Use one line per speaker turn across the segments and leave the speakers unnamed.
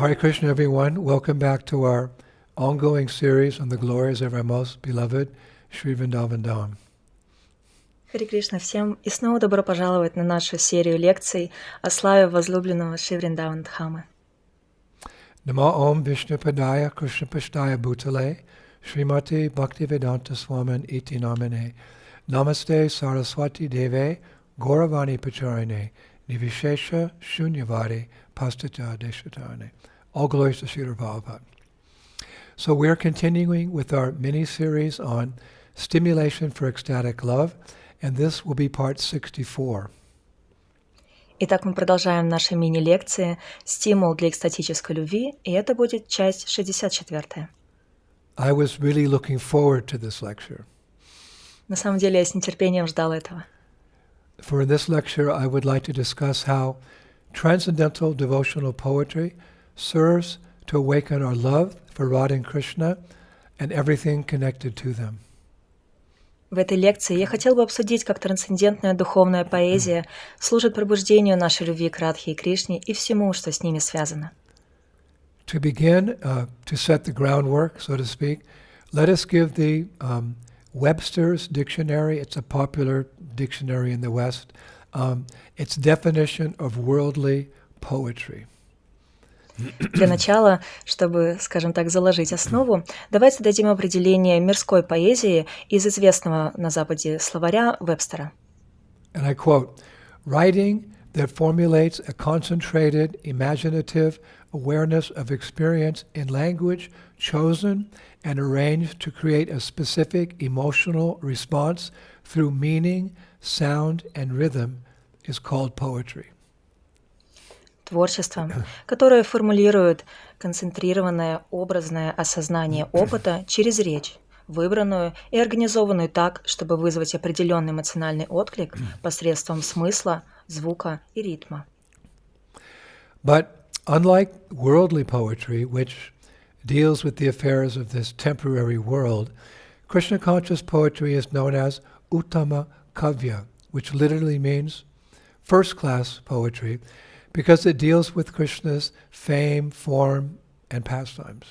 Hare Krishna, everyone. Welcome back to our ongoing series on the glories of our most beloved Sri Vrindavan Dham.
Харе Кришна всем, и снова добро пожаловать на нашу серию лекций о славе возлюбленного Шри Вриндаван Дхамы.
Namo Om Vishnu Padaya Krishna Pashtaya Bhutale Srimati Bhaktivedanta Swamin Iti Namane Namaste Saraswati Deve Gauravani Pacharine Nivishesha Shunyavadi Pastata Deshatane. All glories to Srila Prabhupada. So we're continuing with our mini-series on stimulation for ecstatic love, and this will be part 64.
Итак, мы продолжаем наши мини-лекции «Стимул для экстатической любви», и это будет часть 64.
I was really looking forward to this lecture.
На самом деле я с нетерпением ждал этого.
For in this lecture, I would like to discuss how transcendental devotional poetry serves to awaken our love for Radha and Krishna and everything connected to them.
В этой лекции я хотел бы обсудить, как трансцендентная духовная поэзия служит пробуждению нашей любви к Радхе и Кришне и всему, что с ними связано.
To begin, to set the groundwork, so to speak, let us give the Webster's Dictionary, it's a popular dictionary in the West, its definition of worldly poetry.
Для начала, чтобы, скажем так, заложить основу, давайте дадим определение мирской поэзии из известного на Западе словаря Вебстера.
And I quote, writing that formulates a concentrated, imaginative awareness of experience in language chosen and arranged to create a specific emotional response through meaning, sound, and rhythm is called poetry.
Творчество, которое формулирует концентрированное образное осознание опыта через речь, выбранную и организованную так, чтобы вызвать определенный эмоциональный отклик посредством смысла, звука и ритма.
But unlike worldly poetry, which deals with the affairs of this temporary world, Krishna conscious poetry is known as Uttama Kavya, which literally means first-class poetry, because it deals with Krishna's fame, form, and pastimes.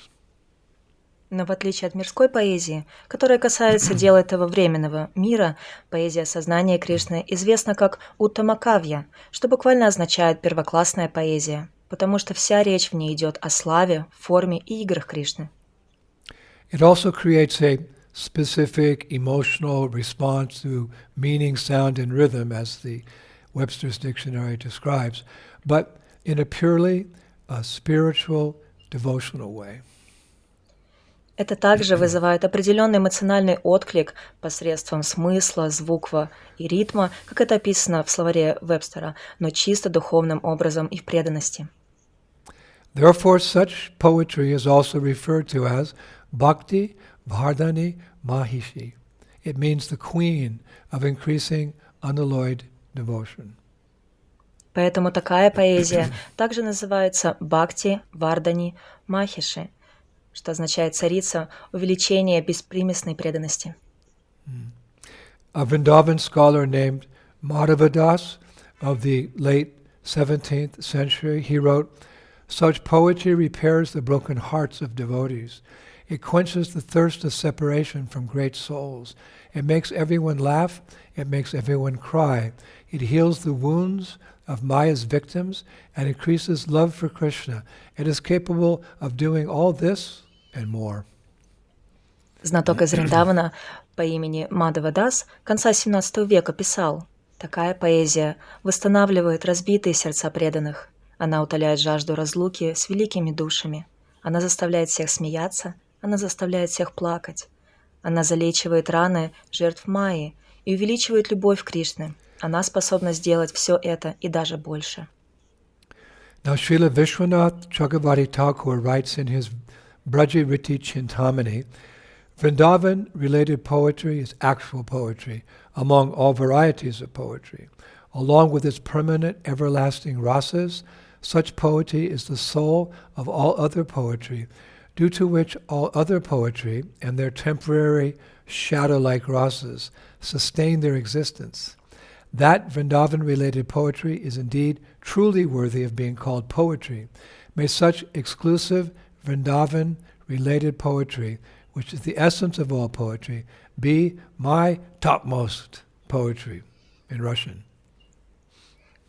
Но в отличие от мирской поэзии, которая касается дела этого временного мира, поэзия сознания Кришны известна как Уттамакавья, что буквально означает первоклассная поэзия, потому что вся речь в ней идет о славе, форме и играх Кришны.
It also creates a specific emotional response through meaning, sound, and rhythm, as the Webster's Dictionary describes, but in a purely spiritual, devotional way.
Это также вызывает определенный эмоциональный отклик посредством смысла, звука и ритма, как это описано в словаре Вебстера, но чисто духовным образом и в преданности.
Therefore, such poetry is also referred to as Bhakti Vardhani Mahishi. It means the queen of increasing unalloyed devotion.
Поэтому такая поэзия также называется Бхакти Вардани Махиши, что означает царица увеличения беспримесной преданности.
A Vrindavan scholar named Madhavadas of the late 17th century, he wrote, such poetry repairs the broken hearts of devotees. It quenches the thirst of separation from great souls. It makes everyone laugh. It makes everyone cry. It heals the wounds of Maya's victims and increases love for Krishna. It is capable of doing all this and more.
Знаток из Вриндавана по имени Мадхавадас конца XVII века писал: «Такая поэзия восстанавливает разбитые сердца преданных. Она утоляет жажду разлуки с великими душами. Она заставляет всех смеяться. Она заставляет всех плакать. Она залечивает раны жертв Майи и увеличивает любовь к Кришне. Она способна сделать все это и даже больше».
Now, Srila Vishwanath Chakravarti Thakur writes in his Braja Riti Chintamani, Vrindavan-related poetry is actual poetry among all varieties of poetry. Along with its permanent, everlasting rasas, such poetry is the soul of all other poetry, due to which all other poetry and their temporary shadow-like rasas sustain their existence. That Vrindavan-related poetry is indeed truly worthy of being called poetry. May such exclusive Vrindavan-related poetry, which is the essence of all poetry, be my topmost poetry in Russian.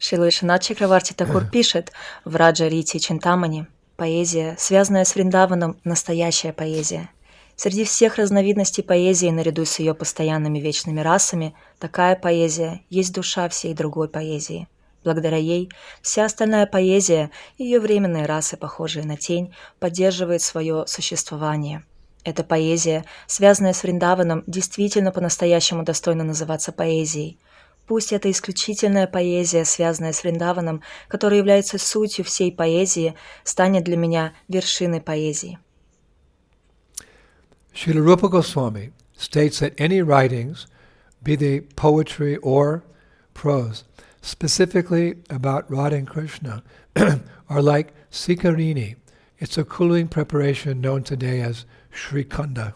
Шрила Вишванат Чакраварти Такур пишет в Раджа Рити Чинтамани: поэзия, связанная с Вриндаваном, настоящая поэзия. Среди всех разновидностей поэзии, наряду с ее постоянными вечными расами, такая поэзия есть душа всей другой поэзии. Благодаря ей вся остальная поэзия и ее временные расы, похожие на тень, поддерживает свое существование. Эта поэзия, связанная с Вриндаваном, действительно по-настоящему достойна называться поэзией. Пусть эта исключительная поэзия, связанная с Вриндаваном, которая является сутью всей поэзии, станет для меня вершиной поэзии.
Srila Rupa Goswami states that any writings, be they poetry or prose, specifically about Radha and Krishna, are like sikarini. It's a cooling preparation known today as Shrikanda.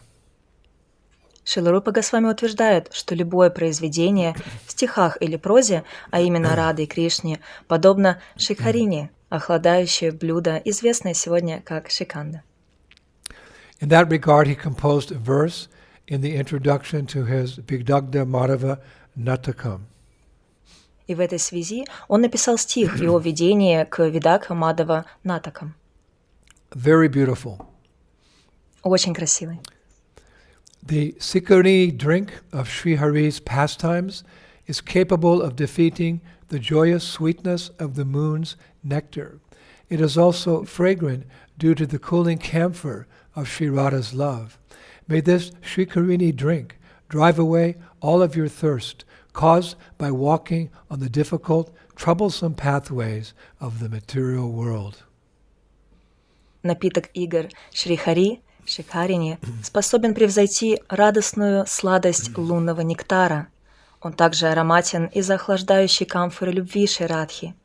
Шрила Рупа Госвами утверждает, что любое произведение в стихах или прозе, а именно Рады и Кришне, подобно шикхарине, охладающее блюдо, известное сегодня как шиканда.
In that regard, he composed a verse in the introduction to his Vigdagda Madhava Natakam.
И в этой связи он написал стих в его введении к Видагха Мадхава Натакам.
Very beautiful.
Очень красивый.
The Sikarini drink of Sri Hari's pastimes is capable of defeating the joyous sweetness of the moon's nectar. It is also fragrant due to the cooling camphor of Sri Radha's love. May this Srikarini drink drive away all of your thirst caused by walking on the difficult, troublesome pathways of the material world.
Напиток игр Шри Хари, Шикхарине, способен превзойти радостную сладость лунного нектара. Он также ароматен из-за охлаждающей камфоры любви Шри Радхи.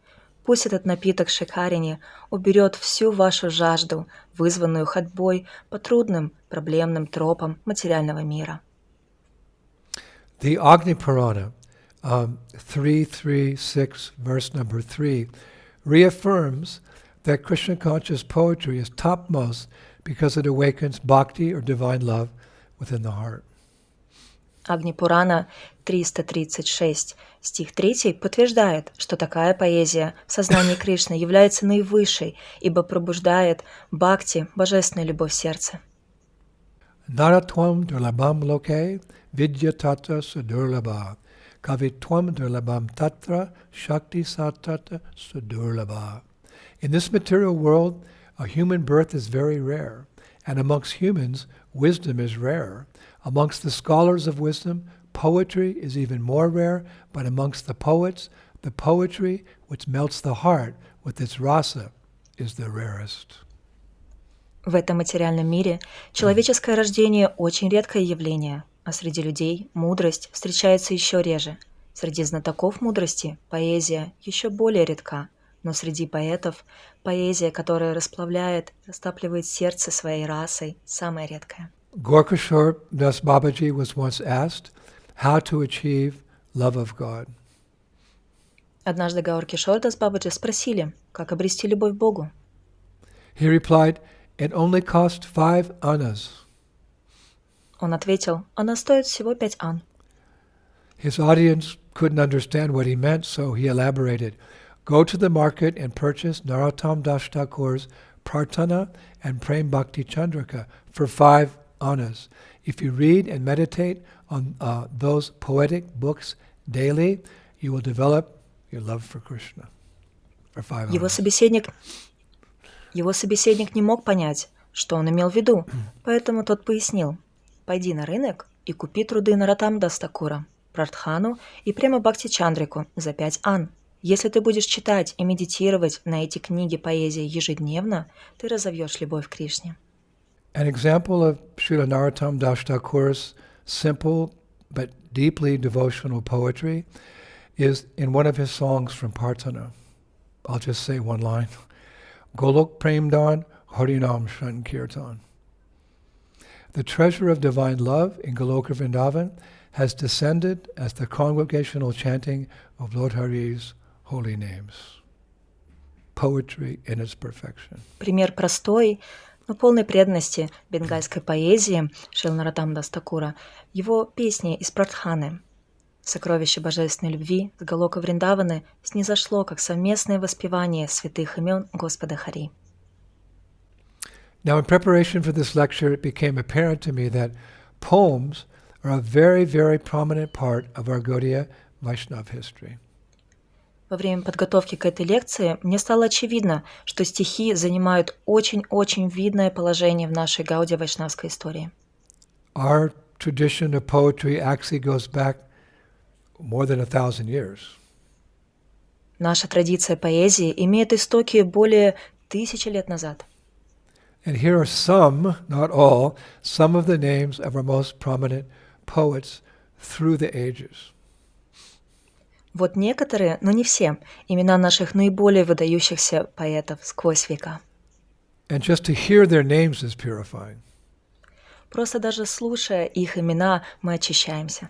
Пусть этот напиток Шикхарине уберет всю вашу жажду, вызванную ходьбой по трудным, проблемным тропам материального мира.
The Agni Purana, 336, verse number 3, reaffirms that Krishna conscious poetry is topmost because it awakens bhakti or divine love within the heart.
Агни Пурана 336, стих 3 подтверждает, что такая поэзия в сознании Кришны является наивысшей, ибо пробуждает бхакти, божественную любовь в сердце.
Naratvam durlabham loke vidya tatra sudurlabha kavitvam durlabham tatra shakti satata sudurlabha. In this material world, a human birth is very rare, and amongst humans, wisdom is rare. Amongst the scholars of wisdom, poetry is even more rare, but amongst the poets, the poetry which melts the heart with its rasa is the rarest.
В этом материальном мире человеческое рождение очень редкое явление, а среди людей мудрость встречается еще реже. Среди знатоков мудрости поэзия еще более редка, но среди поэтов поэзия, которая растапливает сердце своей расой, самая редкая.
Gorkashore Das Babaji was once asked how to achieve love of God.
Однажды Гауркишор Дас Бабаджи спросили, как обрести любовь к Богу.
He replied, "It only cost 5 annas."
Он ответил, она стоит всего 5 ан.
His audience couldn't understand what he meant, so he elaborated. Go to the market and purchase Narottam Das Thakur's Prarthana and Prem Bhakti Chandrika for 5 annas. If you read and meditate on those poetic books daily, you will develop your love for Krishna. For 5
Его
annas.
собеседник не мог понять, что он имел в виду, поэтому тот пояснил, пойди на рынок и купи труды Нароттам Дас Такура, Прартхану и Према Бхакти Чандрику за 5 ан. Если ты будешь читать и медитировать на эти книги поэзии ежедневно, ты разовьешь любовь к Кришне.
An example of Srila Narottam Das Thakur's simple but deeply devotional poetry is in one of his songs from Prarthana. I'll just say one line. Golok Premdan Harinam Sankirtan. The treasure of divine love in Goloka Vrindavan has descended as the congregational chanting of Lord Hari's holy names. Poetry in its perfection.
Пример простой, но полной преданности бенгальской поэзии Шрила Нароттама Даса Такура, его песни из Прадханы. Сокровище Божественной любви с Галока Вриндаваны снизошло как совместное воспевание святых имен Господа Хари.
Now, in preparation for this lecture, it became apparent to me that poems are a very, very prominent part of our Gaudiya Vaishnava history.
Во время подготовки к этой лекции мне стало очевидно, что стихи занимают очень-очень видное положение в нашей Гаудия Вайшнавской истории.
Our tradition of poetry actually goes back more than 1,000 years.
Наша традиция поэзии имеет истоки более 1000 лет назад.
And here are some, not all, some of the names of our most prominent poets through the ages.
Вот некоторые, но не все, имена наших наиболее выдающихся поэтов сквозь века.
And just to hear their names is purifying.
Просто даже слушая их имена, мы очищаемся.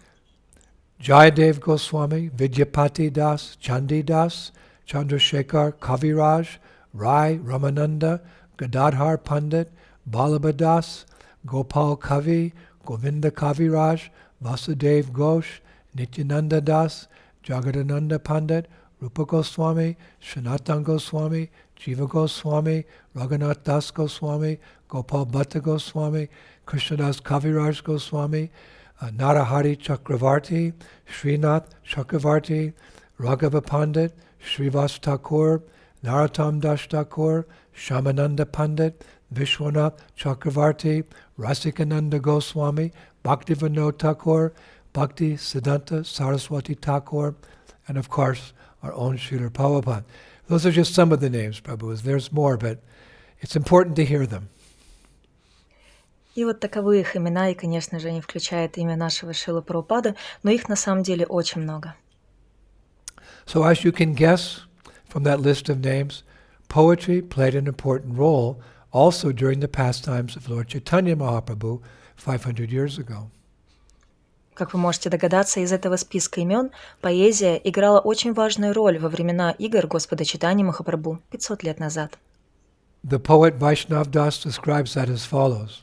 Jayadev Goswami, Vidyapati Das, Chandi Das, Chandrasekhar Kaviraj, Rai Ramananda, Gadadhar Pandit, Balaba Das, Gopal Kavi, Govinda Kaviraj, Vasudev Ghosh, Nityananda Das, Jagadananda Pandit, Rupa Goswami, Sanatan Goswami, Jiva Goswami, Raghunath Das Goswami, Gopal Bhatta Goswami, Krishnadas Kaviraj Goswami, Narahari Chakravarti, Srinath Chakravarti, Raghava Pandit, Srivas Thakur, Narottam Das Thakur, Shamananda Pandit, Vishwanath Chakravarti, Rasikananda Goswami, Bhaktivinoda Thakur, Bhakti Siddhanta Saraswati Thakur, and of course our own Srila Prabhupada. Those are just some of the names, Prabhu. There's more, but it's important to hear them.
И вот таковы их имена, и, конечно же, не включает имя нашего Шрилы Прабхупады, но их на самом деле очень много.
So as you can guess from that list of names, poetry played an important role also during the pastimes of Lord Chaitanya Mahaprabhu 500 years ago.
Как вы можете догадаться, из этого списка имен поэзия играла очень важную роль во времена игр Господа Чайтаньи Махапрабху 500 лет назад.
The poet Vaishnav Das describes that as follows.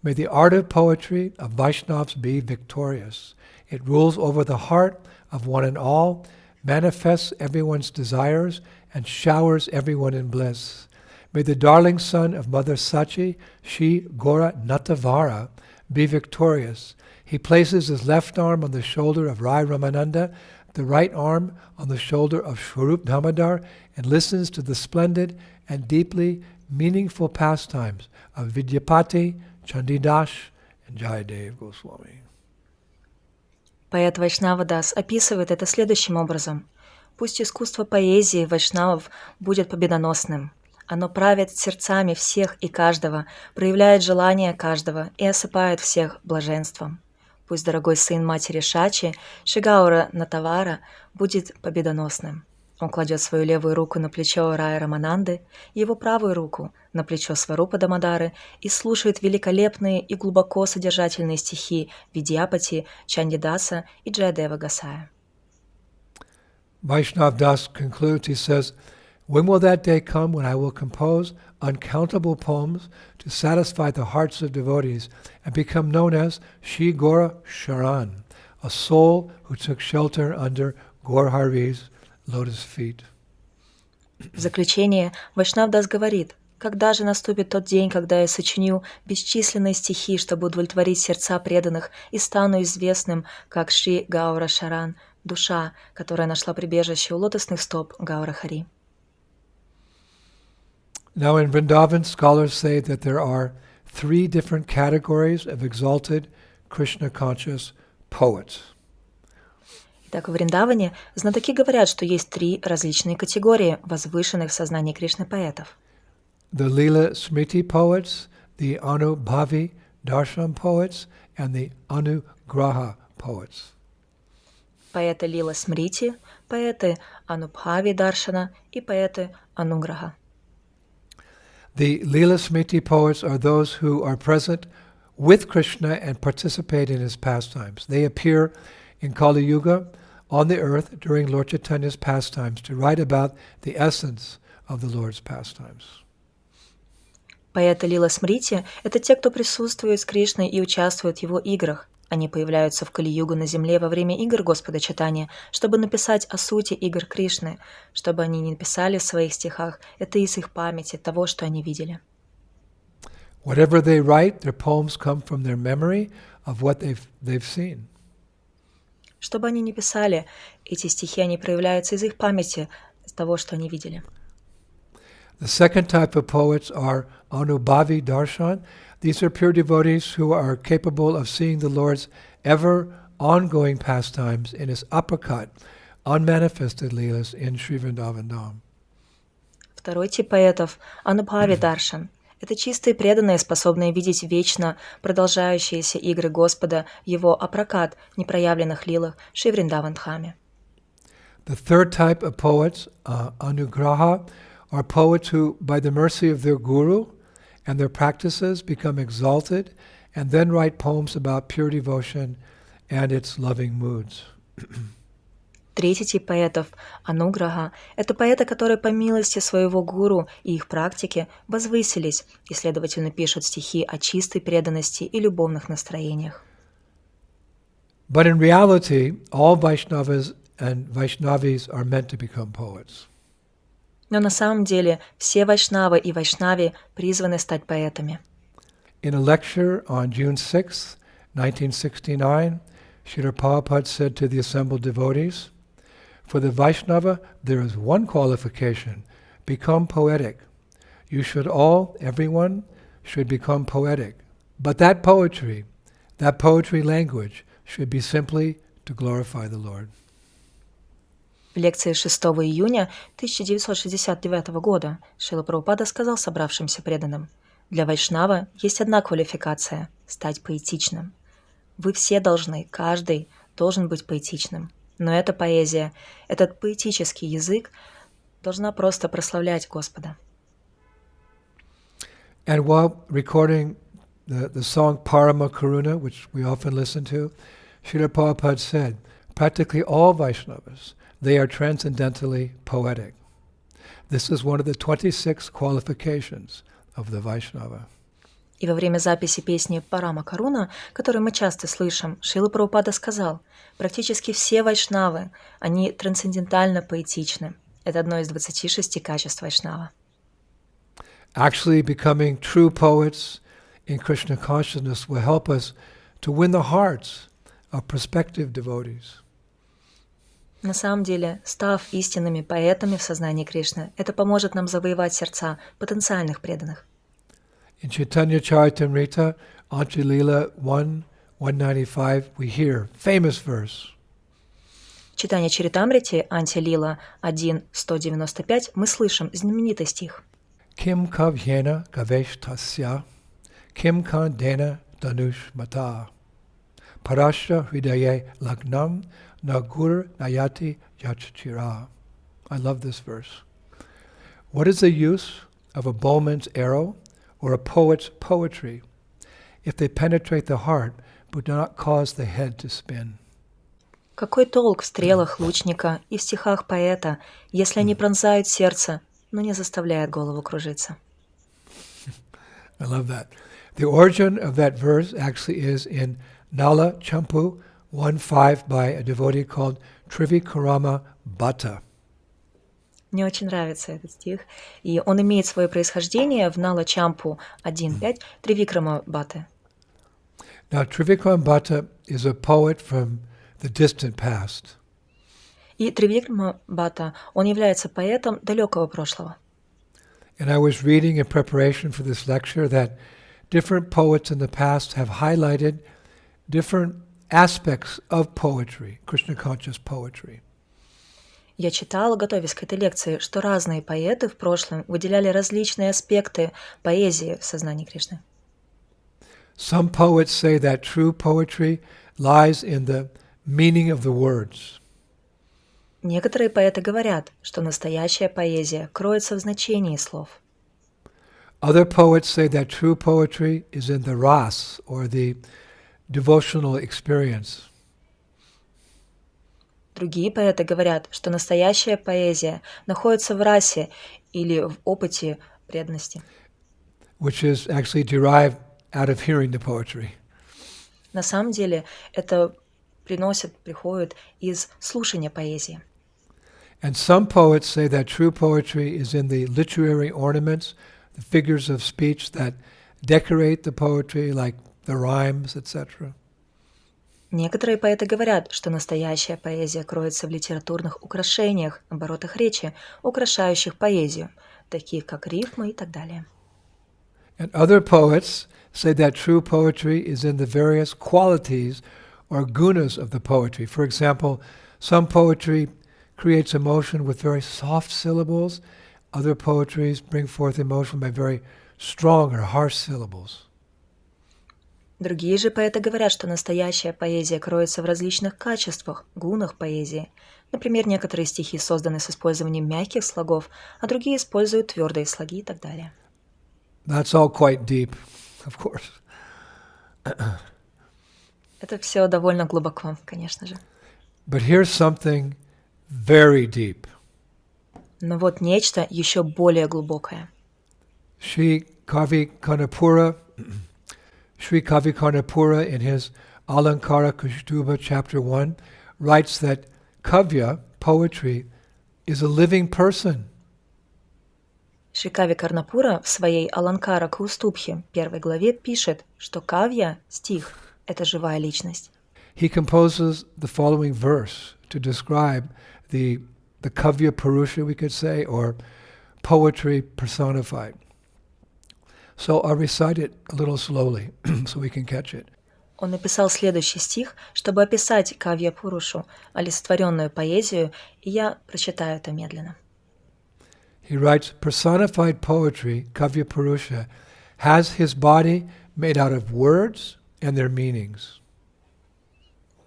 May the art of poetry of Vaishnavas be victorious. It rules over the heart of one and all, manifests everyone's desires, and showers everyone in bliss. May the darling son of Mother Sachi, Shri Gora Natavara, be victorious. He places his left arm on the shoulder of Rai Ramananda, the right arm on the shoulder of Swarup Damodar, and listens to the splendid and deeply meaningful pastimes of Vidyapati, Chandidas, and Jayadev Goswami.
Поэт Вайшнава Дас описывает это следующим образом. Пусть искусство поэзии вайшнавов будет победоносным. Оно правит сердцами всех и каждого, проявляет желание каждого и осыпает всех блаженством. Пусть дорогой сын матери Шачи, Шигаура Натавара, будет победоносным. Он кладет свою левую руку на плечо Рая Рамананды, его правую руку на плечо Сварупа Дамодары и слушает великолепные и глубоко содержательные стихи Видьяпати, Чандидаса и Джаядева Гасая.
Vaishnav Das concludes, he says, when will that day come when I will compose uncountable poems to satisfy the hearts of devotees and become known as Shri Gora Sharan, a soul who took shelter under Gaur Hari's lotus feet.
В заключение Вайшнав Дас говорит, когда же наступит тот день, когда я сочиню бесчисленные стихи, чтобы удовлетворить сердца преданных и стану известным, как Шри Гаура Шаран, душа, которая нашла прибежище у лотосных стоп Гаура Хари.
Now in Vrindavan, scholars say that there are 3 different categories of exalted Krishna-conscious poets.
Так, в Вриндаване знатоки говорят, что есть 3 различные категории возвышенных в сознании Кришны поэтов.
The Lila Smriti poets, the Anubhavi Darshan poets, and the Anugraha poets.
Поэты Лила Смрити, поэты Анубхави Даршана и поэты Ануграха.
The Lila Smriti poets are those who are present with Krishna and participate in his pastimes. They appear in Kali Yuga on the earth during Lord Chaitanya's pastimes to write about the essence of the Lord's pastimes.
Поэты Лила Смрити — это те, кто присутствует с Кришной и участвует в его играх. Они появляются в Кали-югу на земле во время игр Господа Чайтаньи, чтобы написать о сути игр Кришны, чтобы они не написали в своих стихах это из их памяти, того, что они видели.
Whatever they write, their poems come from their memory of what they've seen.
Что бы они ни писали, эти стихи, они проявляются из их памяти, из того, что они видели.
The second type of poets are Anubhavi Darshan. These are pure devotees who are capable of seeing the Lord's ever ongoing pastimes in his uppercut, unmanifested leelas in Sri Vrindavan Dham.
Второй тип поэтов — Анубхави Даршан. Это чистые преданные, способные видеть вечно продолжающиеся игры Господа, его апракат, непроявленных лилах Шри Вриндаван Дхаме.
The third type of poets, Anugraha, are poets who, by the mercy of their guru and their practices, become exalted and then write poems about pure devotion and its loving moods.
Третий тип поэтов, Ануграха, это поэты, которые по милости своего гуру и их практики возвысились и, следовательно, пишут стихи о чистой преданности и любовных настроениях.
But in reality, all Vaishnavas and Vaishnavis are meant to become poets.
Но на самом деле все вайшнавы и вайшнави призваны стать поэтами.
In a lecture on June 6, 1969, Srila Prabhupada said to the assembled devotees, "For the Vaishnava, there is one qualification: become poetic. You should all, everyone, should become poetic. But that poetry language, should be simply to glorify the Lord."
В лекции 6 июня 1969 года Шрила Прабхупада сказал собравшимся преданным: «Для вайшнава есть одна квалификация – стать поэтичным. Вы все должны, каждый должен быть поэтичным. Но эта поэзия, этот поэтический язык должна просто прославлять Господа».
And while recording the song Parama Karuna, which we often listen to, Srila Prabhupada said, practically all Vaishnavas, they are transcendentally poetic. This is one of the 26 qualifications of the Vaishnava.
И во время записи песни «Парама Каруна», которую мы часто слышим, Шрила Прабхупада сказал: практически все вайшнавы, они трансцендентально поэтичны. Это одно из 26 качеств вайшнава.
Actually, becoming true poets in Krishna consciousness will help us to win the hearts of prospective devotees.
На самом деле, став истинными поэтами в сознании Кришны, это поможет нам завоевать сердца потенциальных преданных.
In Chaitanya Charitamrita, Anjalila 1:195, we hear famous verse.
В Читанья Чаритамрите, Анти-лила 1:195, мы слышим знаменитый стих.
Kim kavyena gavesh tasya, kim kandena danush mata, parashra hridaye lagnam nagur nayati yachchira. I love this verse. What is the use of a bowman's arrow or a poet's poetry if they penetrate the heart but do not cause the head to spin?
Какой толк в стрелах лучника и в стихах поэта, если они пронзают сердце, но не заставляют голову кружиться?
I love that. The origin of that verse actually is in Nala Champu 1:5 by a devotee called Trivikrama Bhatta.
Мне очень нравится этот стих, и он имеет свое происхождение в Нала Чампу 1.5 Тривикрама Бхатты.
Now, Trivikrama Bhatta is a poet from the distant past.
И Тривикрама Бхатта, он является поэтом далекого прошлого.
And I was reading in preparation for this lecture that different poets in the past have highlighted different aspects of poetry, Krishna conscious poetry.
Я читала, готовясь к этой лекции, что разные поэты в прошлом выделяли различные аспекты поэзии в сознании Кришны.
Some poets say that true poetry lies in the meaning of the words.
Некоторые поэты говорят, что настоящая поэзия кроется в значении слов.
Other poets say that true poetry is in the ras, or the devotional experience.
Другие поэты говорят, что настоящая поэзия находится в расе или в опыте преданности,
which is actually derived out of hearing the poetry.
на самом деле это приходит из слушания поэзии.
And some poets say that true poetry is in the literary ornaments, the figures of speech that decorate the poetry, like the rhymes, etc.
Некоторые поэты говорят, что настоящая поэзия кроется в литературных украшениях, оборотах речи, украшающих поэзию, таких как рифмы и так далее.
And other poets say that true poetry is in the various qualities or gunas of the poetry. For example, some poetry creates emotion with very soft syllables. Other poetries bring forth emotion by very strong or harsh syllables.
Другие же поэты говорят, что настоящая поэзия кроется в различных качествах, гунах поэзии. Например, некоторые стихи созданы с использованием мягких слогов, а другие используют твердые слоги и так далее.
That's all quite deep, of course.
Это все довольно глубоко, конечно же.
But here's something very deep.
Но вот нечто еще более глубокое.
Sri Kavi Karnapura in his Alankara Kushtuba chapter 1 writes that kavya, poetry, is a living person.
Шри Кави Карнапура в своей Аланкара Каустубхе первой главе пишет, что кавья, стих, это живая личность.
He composes the following verse to describe the kavya purusha, we could say, or poetry personified. So I'll recite it a little slowly so we can catch it.
Он написал следующий стих, чтобы описать кавья пурушу, олицетворенную поэзию, и я прочитаю это медленно.
He writes, personified poetry, kavya purusha, has his body made out of words and their meanings.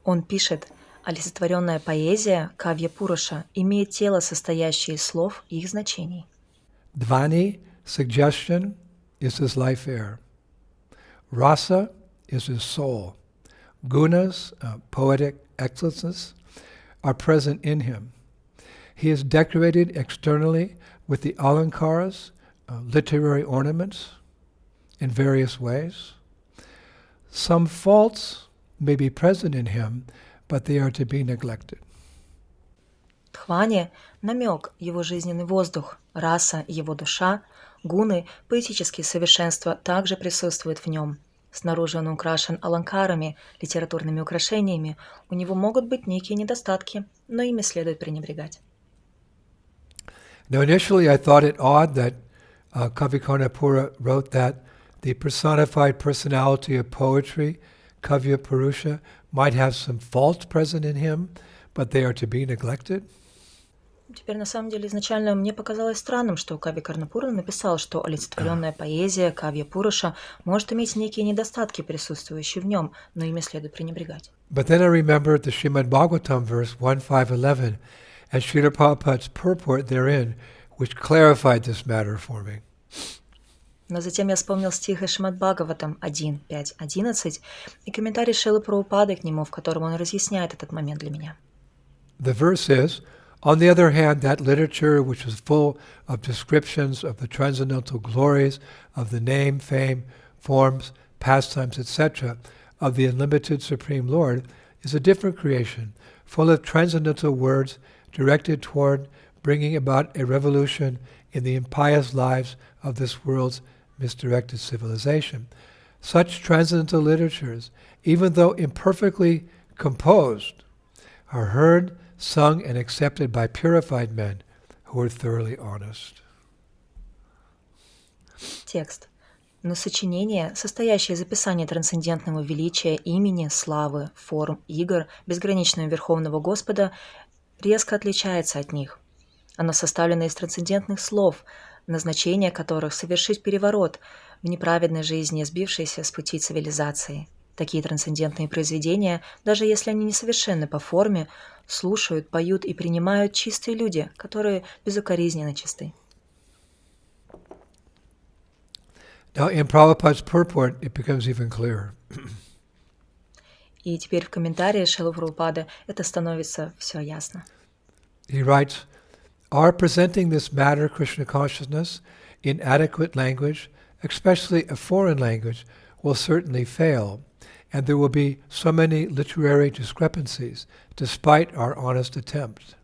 Он пишет, олицетворенная поэзия, кавья пуруша, имеет тело, состоящее из слов и их значений.
Dvani, suggestion, is his life air. Rasa is his soul. Gunas, poetic excellences, are present in him. He is decorated externally with the alankaras, literary ornaments, in various ways. Some faults may be present in him, but they are to be neglected.
Дхвани – намек, его жизненный воздух, раса – его душа, гуны – поэтические совершенства также присутствуют в нем. Снаружи он украшен аланкарами, литературными украшениями. У него могут быть некие недостатки, но ими следует пренебрегать.
Now initially I thought it odd that Kavi Karnapura wrote that the personified personality of poetry, Kavya Purusha, might have some faults present in him, but they are to be neglected.
Теперь, на самом деле, изначально мне показалось странным, что Кави Карнапура написал, что олицетворенная поэзия, Кавья Пуруша, может иметь некие недостатки, присутствующие в нем, но ими следует пренебрегать.
But then I remembered the Srimad Bhagavatam verse 1.5.11 and Srila Prabhupada's purport therein, which clarified this matter for me.
Но затем я вспомнил стих из Шримад Бхагаватам 1.5.11 и комментарий Шрилы Прабхупады к нему, в котором он разъясняет этот момент для меня.
The verse is, on the other hand, that literature which is full of descriptions of the transcendental glories of the name, fame, forms, pastimes, etc., of the unlimited Supreme Lord, is a different creation, full of transcendental words directed toward bringing about a revolution in the impious lives of this world's misdirected civilization. Such transcendental literatures, even though imperfectly composed, are heard, sung, and accepted by purified men who are thoroughly honest.
Текст. Но сочинение, состоящее из описания трансцендентного величия имени, славы, форм, игр, безграничного Верховного Господа, резко отличается от них. Оно составлено из трансцендентных слов, назначение которых — совершить переворот в неправедной жизни, сбившейся с пути цивилизации. Такие трансцендентные произведения, даже если они несовершенны по форме, слушают, поют и принимают чистые люди, которые безукоризненно чисты.
Now, in Prabhupada's purport, it becomes even clearer.
И теперь в комментарии Шрилы Прабхупады это становится все ясно.
He writes, our presenting this matter, Krishna consciousness, in adequate language, especially a foreign language, will certainly fail, and there will be so many literary discrepancies, despite our honest attempt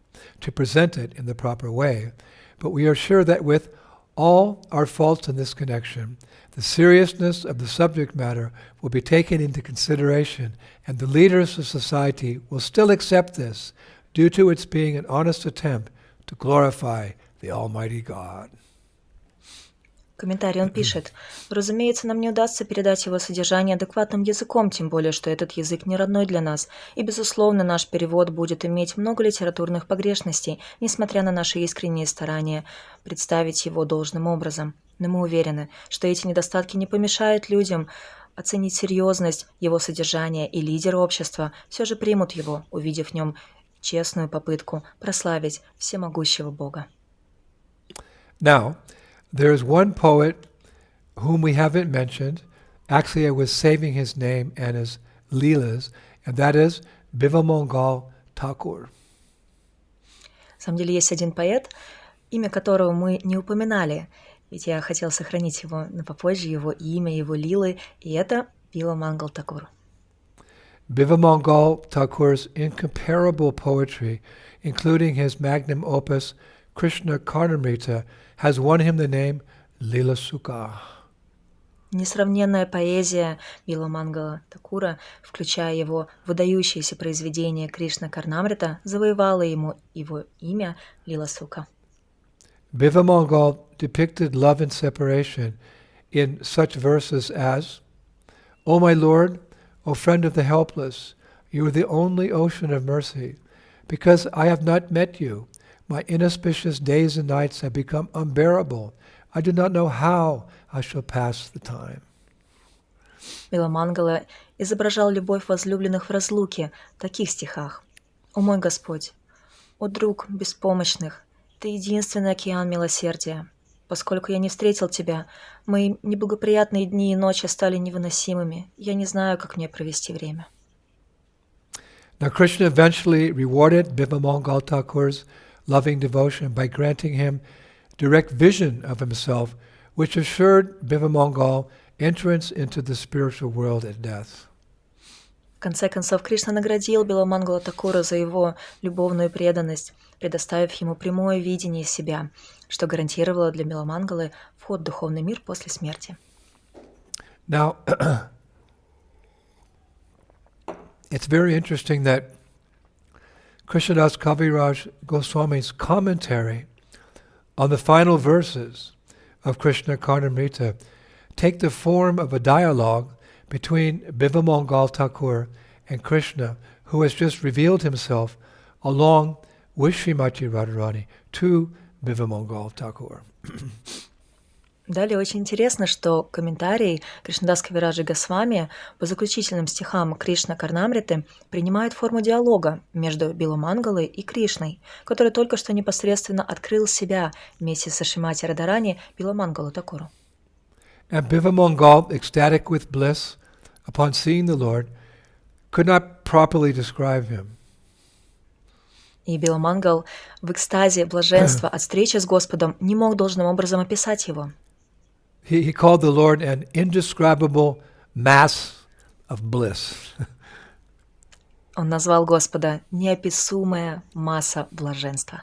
to present it in the proper way. But we are sure that with all our faults in this connection, the seriousness of the subject matter will be taken into consideration, and the leaders of society will still accept this, due to its being an honest attempt to glorify the Almighty God.
В комментарии он пишет: «Разумеется, нам не удастся передать его содержание адекватным языком, тем более, что этот язык не родной для нас, и, безусловно, наш перевод будет иметь много литературных погрешностей, несмотря на наши искренние старания представить его должным образом. Но мы уверены, что эти недостатки не помешают людям оценить серьезность его содержания, и лидеры общества все же примут его, увидев в нем честную попытку прославить всемогущего Бога».
Now, there is one poet whom we haven't mentioned. Actually, I was saving his name and his leelas, and that is Bivamangal Thakur.
На самом деле есть один поэт, имя которого мы не упоминали, ведь я хотел сохранить его на попозже, его имя, его лилы, и это Бивамангал Такур.
Bivamangal Thakur's incomparable poetry, including his magnum opus Krishna Karnamrita, has won him the name Lila Sukha.
Несравненная поэзия Биламангала Такура, включая его выдающееся произведение Кришна Карнамрита, завоевала ему его имя Лила Сука.
Bivamangal depicted love and separation in such verses as, O my Lord, O friend of the helpless, you are the only ocean of mercy. Because I have not met you, my inauspicious days and nights have become unbearable. I do not know how I shall pass the time.
Биламангала изображал любовь возлюбленных в разлуке в таких стихах. «О мой Господь, о друг беспомощных, Ты единственный океан милосердия. Поскольку я не встретил Тебя, мои неблагоприятные дни и ночи стали невыносимыми. Я не знаю, как мне провести время».
Now Krishna eventually rewarded Bivamangal Thakur's loving devotion by granting him direct vision of himself, which assured Bivamangal entrance into the spiritual world at death.
В конце концов, Кришна наградил Биламангала Такура за его любовную преданность, предоставив ему прямое видение себя, что гарантировало для Биламангалы вход в духовный мир после смерти.
Now, it's very interesting that Krishnadas Kaviraj Goswami's commentary on the final verses of Krishna Karnamrita take the form of a dialogue between Bivamangal Thakur and Krishna, who has just revealed himself along with Srimati Radharani to Bivamangal Thakur.
Далее очень интересно, что комментарий Кришнадас Кавираджи Госвами по заключительным стихам Кришна Карнамриты принимает форму диалога между Биламангалой и Кришной, который только что непосредственно открыл себя вместе со Шримати Радharani Биламангалу Такуру.
And Bivamangal, ecstatic with bliss upon seeing the Lord, could not properly describe him.
И Биламангал в экстазе блаженства от встречи с Господом не мог должным образом описать его.
He called the Lord an indescribable mass of bliss.
Он назвал Господа неописуемая масса блаженства.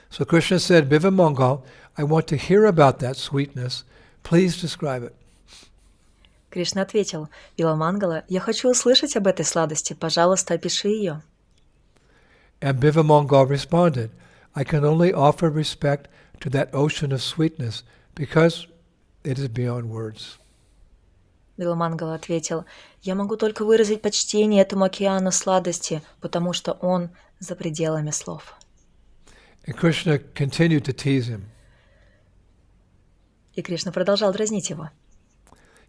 So Krishna said, Bivamangal, I want to hear about that sweetness. Please describe it.
Кришна ответил: Биламангала, я хочу услышать об этой сладости, пожалуйста, опиши ее.
And Bivamangal responded, I can only offer respect to that ocean of sweetness because it is beyond words.
Биламангала ответил: я могу только выразить почтение этому океану сладости, потому что он за пределами слов.
And Krishna continued to tease him.
И Кришна продолжал дразнить его.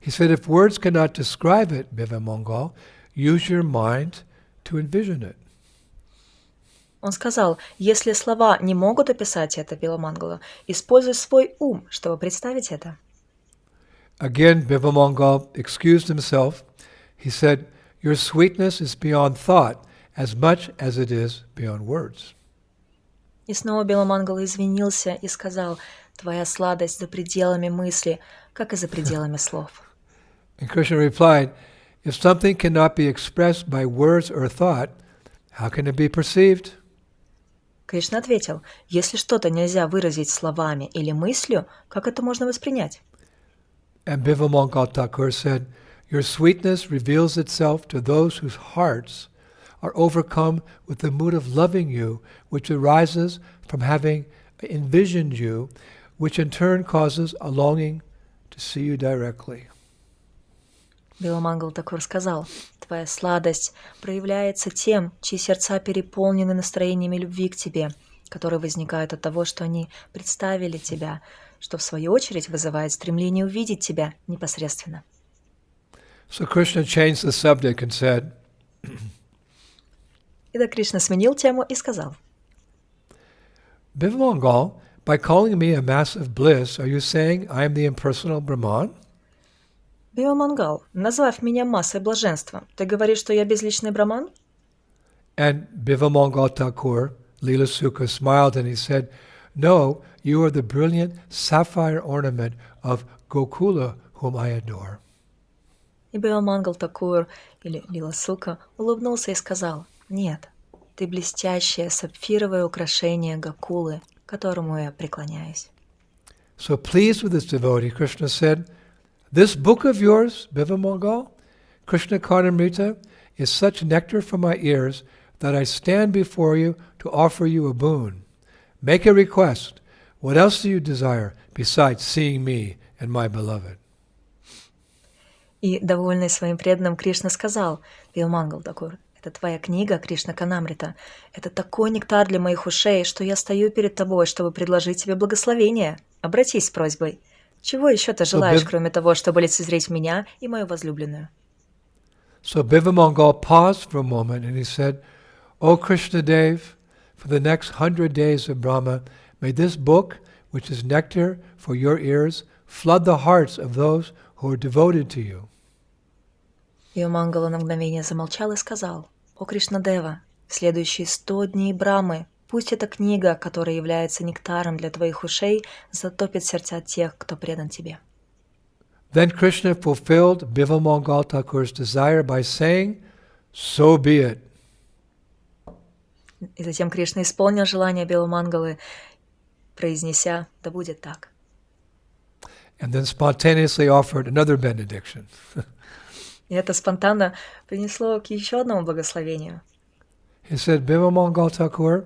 He said, if words cannot describe it, Bivamangal, use your mind to envision it.
Он сказал: если слова не могут описать это, Биламангала, используй свой ум, чтобы представить это.
Again, Bivamangal excused himself. He said, "Your sweetness is beyond thought as much as it is beyond words."
И снова Биламангала извинился и сказал: «Твоя сладость за пределами мысли, как и за пределами слов».
And Krishna replied, "If something cannot be expressed by words or thought, how can it be perceived?"
Кришна ответил: «Если что-то нельзя выразить словами или мыслью, как это можно воспринять?»
And Bivamangal Thakur said, "Your sweetness reveals itself to those whose hearts are overcome with the mood of loving you, which arises from having envisioned you, which in turn causes a longing to see you directly."
Биламангал Такур сказал: «Твоя сладость проявляется тем, чьи сердца переполнены настроениями любви к тебе, которые возникают от того, что они представили тебя, что в свою очередь вызывает стремление увидеть тебя непосредственно».
So Krishna changed the subject and said,
Тогда Кришна сменил тему и сказал:
"Bivamangal, by calling me a mass of bliss, are you saying I am the impersonal Brahman?"
«Биламангал, назвав меня массой блаженства, ты говоришь, что я безличный браман?»
And Bivamangal Thakur, Leela Sukha, smiled and he said, "No, you are the brilliant sapphire ornament of Gokula, whom I adore."
И Биламангал Такур, или Лила Сука, улыбнулся и сказал: «Нет, ты блестящее сапфировое украшение Гокулы, которому я преклоняюсь».
So pleased with this devotee, Krishna said, "This book of yours, Bivamangal, Krishna Karnamrita, is such nectar for my ears that I stand before you to offer you a boon. Make a request. What else do you desire besides seeing me and my beloved?"
И, довольный своим преданным, Кришна сказал: «Биламангал Такур, это твоя книга, Кришна Канамрита. Это такой нектар для моих ушей, что я стою перед тобой, чтобы предложить тебе благословение. Обратись с просьбой. Чего еще ты желаешь, кроме того, чтобы лицезреть меня и мою возлюбленную?»
So Bivamangal paused for a moment and he said, "O Krishna Dev, for the next 100 days of Brahma, may this book, which is nectar for your ears, flood the hearts of those who are devoted to you."
Биламангала на мгновение замолчал и сказал: «О Кришнадева, в следующие 100 дней Брамы пусть эта книга, которая является нектаром для твоих ушей, затопит сердца тех, кто предан тебе».
Then Krishna fulfilled Bivamangal Thakur's desire by saying, "So be it."
И затем Кришна исполнил желание Биламангалы, произнеся: «Да будет так».
And then spontaneously offered another benediction.
И это спонтанно принесло к еще одному благословению.
He said, "Bivamangal Thakur,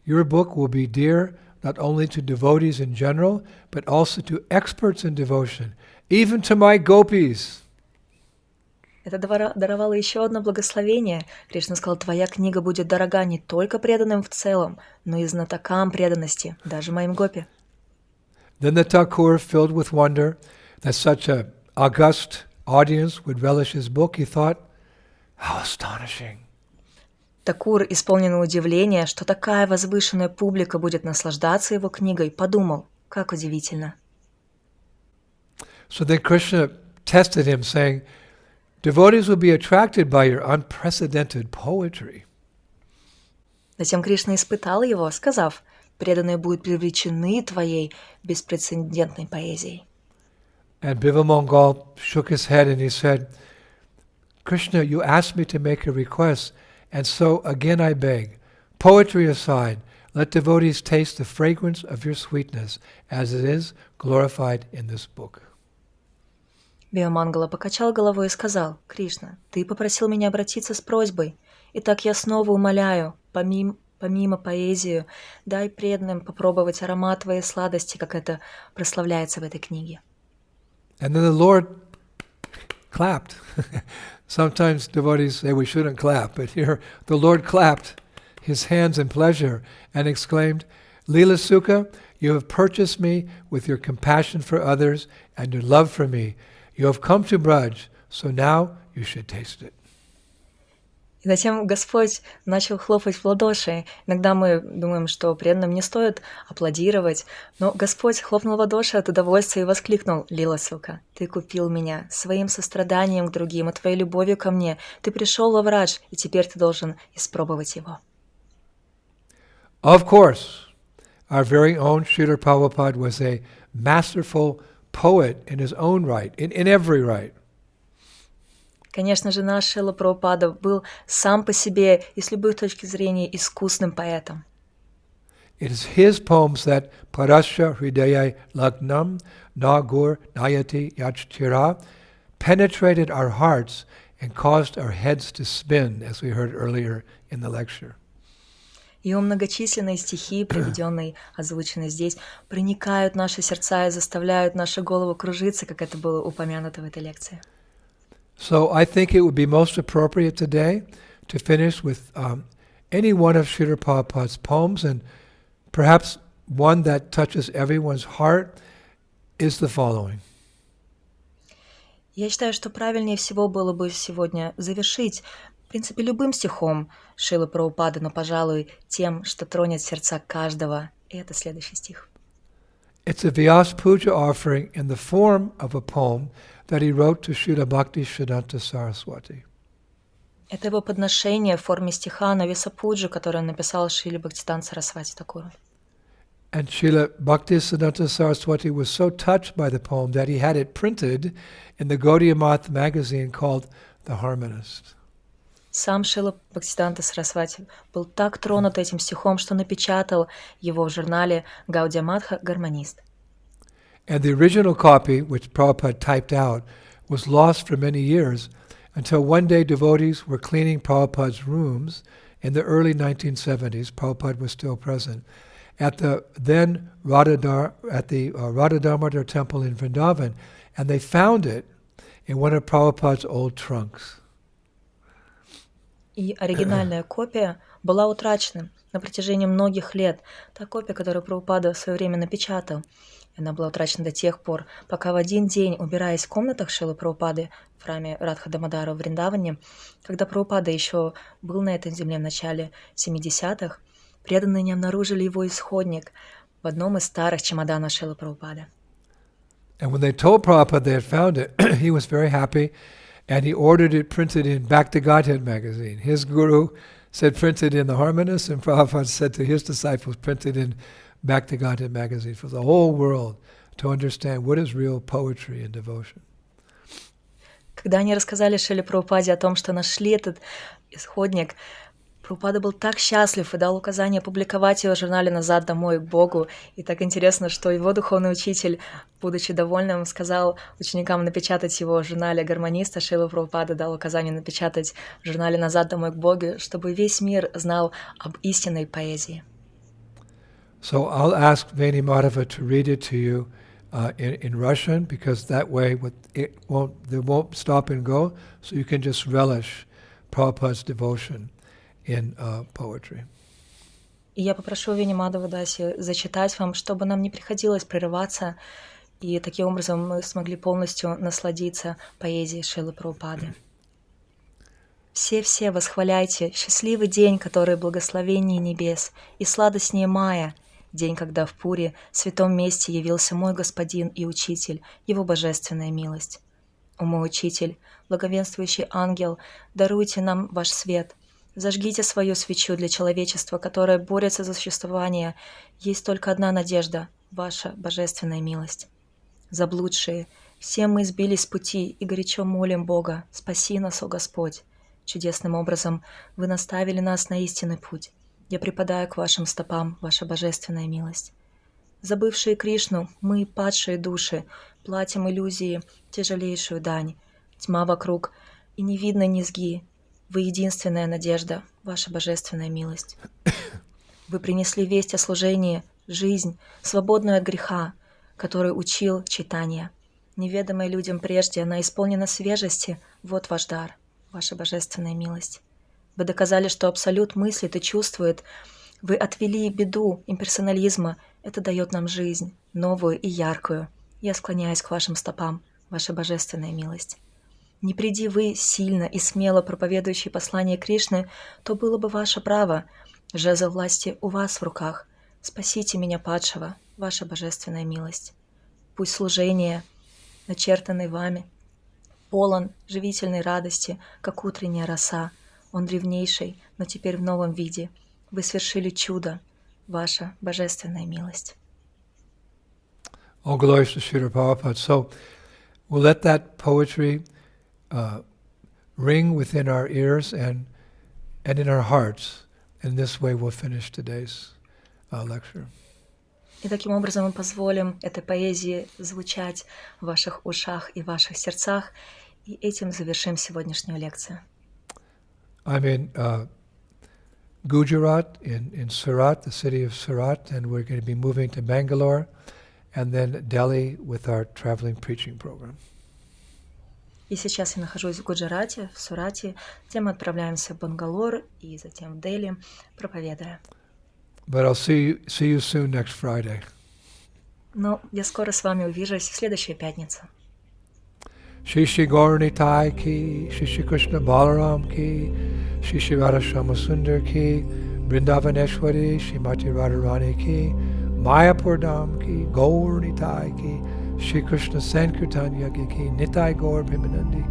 your book will be dear not only to devotees in general, but also to experts in devotion, even to my gopis."
Это даровало еще одно благословение. Кришна сказал: «Твоя книга будет дорога не только преданным в целом, но и знатокам преданности, даже моим гопи».
Then the Thakur, filled with wonder that such a august audience would relish his book, he thought, "How astonishing."
Такур, исполненный удивления, что такая возвышенная публика будет наслаждаться его книгой, подумал: как удивительно.
So then Krishna tested him, saying, "Devotees will be attracted by your unprecedented poetry."
Затем Кришна испытал его, сказав: преданные будут привлечены твоей беспрецедентной поэзией.
And Bivamangal shook his head and he said, "Krishna, you asked me to make a request, and so again I beg, poetry aside, let devotees taste the fragrance of your sweetness, as it is glorified in this book."
Биламангала покачал головой и сказал: «Кришна, ты попросил меня обратиться с просьбой, и так я снова умоляю, помимо поэзию, дай преданным попробовать аромат твоей сладости, как это прославляется в этой книге».
And then the Lord clapped. Sometimes devotees say we shouldn't clap, but here the Lord clapped his hands in pleasure and exclaimed, "Leela Sukha, you have purchased me with your compassion for others and your love for me. You have come to Braj, so now you should taste it."
И затем Господь начал хлопать в ладоши. Иногда мы думаем, что преданным не стоит аплодировать, но Господь хлопнул в ладоши от удовольствия и воскликнул: «Лила Сука, ты купил меня своим состраданием к другим и твоей любовью ко мне. Ты пришел во Врадж, и теперь ты должен испробовать его».
Of course, our very own Srila Prabhupada was a masterful poet in his own right, in every right.
Конечно же, наш Шрила Прабхупада был сам по себе и с любой точки зрения искусным поэтом.
It is his poems that Parasya Hridaya Lagnam Nagur Nayati Yachchira penetrated our hearts and caused our heads to spin, as we heard earlier in the lecture.
Его многочисленные стихи, приведенные, озвученные здесь, проникают в наши сердца и заставляют наши головы кружиться, как это было упомянуто в этой лекции.
So I think it would be most appropriate today to finish with any one of Srila Prabhupada's poems, and perhaps one that touches everyone's heart is the following.
Я считаю, что правильнее всего было бы сегодня завершить, в принципе, любым стихом Шрилы Прабхупады, но, пожалуй, тем, что тронет сердца каждого. И это следующий стих.
It's a Vyas Puja offering in the form of a poem that he wrote to Srila Bhakti Siddhanta Saraswati.
Это его подношение в форме стиха на Висапуджу, который он написал Шриле Бхактисиданта Сарасвати Такуру.
And Srila Bhakti Siddhanta Saraswati was so touched by the poem that he had it printed in the Gaudiya Math magazine called The Harmonist.
Сам Шрила Бхактисиданта Сарасвати был так тронут этим стихом, что напечатал его в журнале Гаудия Матха «Гармонист».
And the original copy, which Prabhupada typed out, was lost for many years until one day devotees were cleaning Prabhupada's rooms in the early 1970s. Prabhupada was still present at the then Radha Damodar temple in Vrindavan, and they found it in one of Prabhupada's old trunks.
И оригинальная копия была утрачена на протяжении многих лет. Та копия, которую Прабхупада в свое время напечатал, она была утрачена до тех пор, пока в один день, убираясь в комнатах Шрилы Прабхупады в храме Радха Дамодара в Вриндаване, когда Прабхупада еще был на этой земле в начале 70-х, преданные не обнаружили его исходник в одном из старых чемоданов Шрилы Прабхупады.
And when they told Prabhupada they had found it, he was very happy, and he ordered it printed in Back to Godhead magazine. His guru said printed in the Harmonist, and Prabhupada said to his disciples printed in Back to Godhead magazine for the whole world to understand what is real poetry and devotion.
Когда они рассказали Шриле Прабхупаде о том, что нашли этот исходник, Прабхупада был так счастлив и дал указание опубликовать его в журнале «Назад домой к Богу». И так интересно, что его духовный учитель, будучи довольным, сказал ученикам напечатать его в журнале «Гармониста». Шрила Прабхупада дал указание напечатать в журнале «Назад домой к Богу», чтобы весь мир знал об истинной поэзии.
So I'll ask Veni Madhava to read it to you in Russian, because that way they won't stop and go, so you can just relish Prabhupada's devotion in poetry.
И я попрошу Вени Мадхава Даси зачитать вам, чтобы нам не приходилось прерываться, и таким образом мы смогли полностью насладиться поэзией Шрилы Прабхупады. Все восхваляйте счастливый день, который благословение небес, и сладостнее мая, день, когда в Пуре, святом месте, явился мой Господин и Учитель, Его божественная милость. О мой Учитель, благовенствующий ангел, даруйте нам ваш свет, зажгите свою свечу для человечества, которое борется за существование. Есть только одна надежда — ваша божественная милость. Заблудшие, все мы сбились с пути и горячо молим Бога, спаси нас, о Господь. Чудесным образом вы наставили нас на истинный путь. Я припадаю к вашим стопам, ваша божественная милость. Забывшие Кришну, мы, падшие души, платим иллюзии тяжелейшую дань. Тьма вокруг, и не видно низги. Вы единственная надежда, ваша божественная милость. Вы принесли весть о служении, жизнь, свободную от греха, который учил читания. Неведомая людям прежде, она исполнена свежести, вот ваш дар, ваша божественная милость. Вы доказали, что Абсолют мыслит и чувствует. Вы отвели беду имперсонализма. Это дает нам жизнь, новую и яркую. Я склоняюсь к вашим стопам, ваша божественная милость. Не приди вы сильно и смело проповедующий послание Кришны, то было бы ваше право. Жезл власти у вас в руках. Спасите меня, падшего, ваша божественная милость. Пусть служение, начертанный вами, полон живительной радости, как утренняя роса. Он древнейший, но теперь в новом виде. Вы свершили чудо, ваша божественная милость.
All glories to Srila Prabhupada. So we'll let that poetry ring within our ears and in our hearts. In this way we'll finish today's lecture.
И таким образом мы позволим этой поэзии звучать в ваших ушах и в ваших сердцах, и этим завершим сегодняшнюю лекцию.
I'm in Gujarat, in Surat, the city of Surat, and we're going to be moving to Bangalore and then Delhi with our traveling preaching program.
И сейчас я нахожусь в Гуджарате, в Сурате, где мы отправляемся в Бангалор и затем в Дели, проповедуя.
But I'll see you soon next Friday.
Но я скоро с вами увижусь в следующую пятницу.
Shri Shri Gauranitai ki, Shri Shri Krishna Balaram ki, Shri Shri Radha Shama Sundar ki, Vrindavaneshwari, Shrimati Radharani ki, Mayapur Dham ki, Gauranitai ki, Shri Krishna Sankirtan Yagi ki, Nitai Gaur Bhimanandi,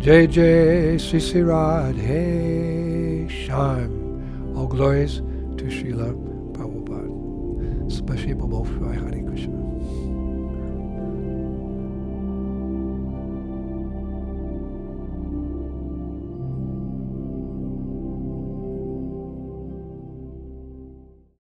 Jai Jai Sri Sri Radhe Shyam. All glories to Srila Prabhupada. Spasibo Bhai Hare Krishna.